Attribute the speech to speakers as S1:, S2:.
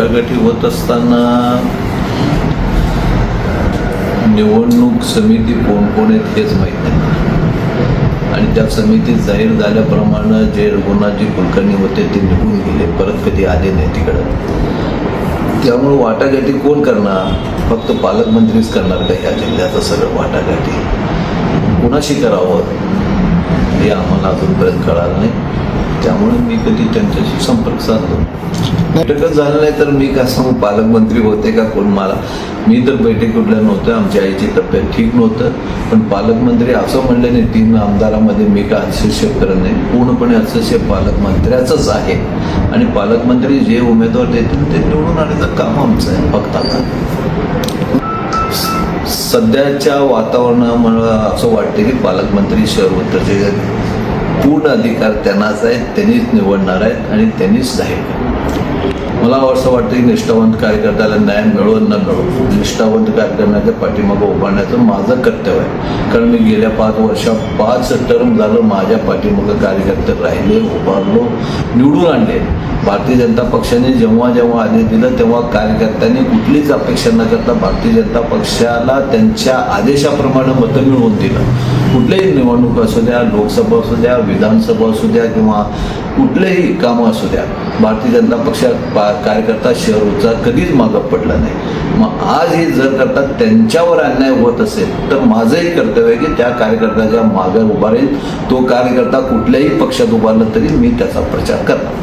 S1: वाटाघाटी होत असताना निवडणूक समिती कोण कोण आहेत हेच माहीत नाही आणि त्या समितीत जाहीर झाल्याप्रमाणे जे रघुनाथजी कुलकर्णी होते ते निघून गेले, परत कधी आले नाही तिकडं. त्यामुळे वाटाघाटी कोण करणार? फक्त पालकमंत्रीच करणार का ह्या जिल्ह्याचं सगळं वाटाघाटी? कुणाशी करावं हे आम्हाला अजूनपर्यंत कळालं नाही. त्यामुळे मी कधी त्यांच्याशी संपर्क साधलो बैठकच झालं नाही तर मी का सांगू पालकमंत्री होते का कोण? मी तर बैठक कुठल्या नव्हतं, आमच्या आईची तब्येत ठीक नव्हतं, पण पालकमंत्री असं म्हणले नाही 3 आमदारामध्ये मी का हस्तक्षेप करत नाही. पूर्णपणे हस्तक्षेप पालकमंत्र्याचंच आहे आणि पालकमंत्री जे उमेदवार देतील ते निवडून आणण्याचं काम आमचं आहे. फक्त आता सध्याच्या वातावरणामुळे असं वाटतं की पालकमंत्री शहर उत्तरचे पूर्ण अधिकार त्यांनाच आहेत, त्यांनीच निवडणार आहेत आणि त्यांनीच जाहीर करणार. मला असं वाटतं की निष्ठावंत कार्यकर्त्याला न्याय मिळो न मिळो, निष्ठावंत कार्यकर्त्याच्या पाठीमागं उभारण्याचं माझं कर्तव्य आहे. कारण मी गेल्या 5 वर्षात 5 टर्म झालं माझ्या पाठीमागं कार्यकर्ते राहिले, उभारलो, निवडून आणले. भारतीय जनता पक्षाने जेव्हा जेव्हा आदेश दिलं तेव्हा कार्यकर्त्यांनी कुठलीच अपेक्षा न करता भारतीय जनता पक्षाला त्यांच्या आदेशाप्रमाणे मतं मिळवून दिलं. कुठल्याही निवडणूक असू द्या, लोकसभा असू द्या, विधानसभा असू द्या किंवा कुठलेही कामं असू द्या, भारतीय जनता पक्षात कार्यकर्ता शहर उच्चार कधीच मागं पडला नाही. मग आज हे जर करता त्यांच्यावर अन्याय होत असेल तर माझंही कर्तव्य आहे की त्या कार्यकर्त्याच्या मागे उभा राहील. तो कार्यकर्ता कुठल्याही पक्षात उभारला तरी मी त्याचा प्रचार करणार.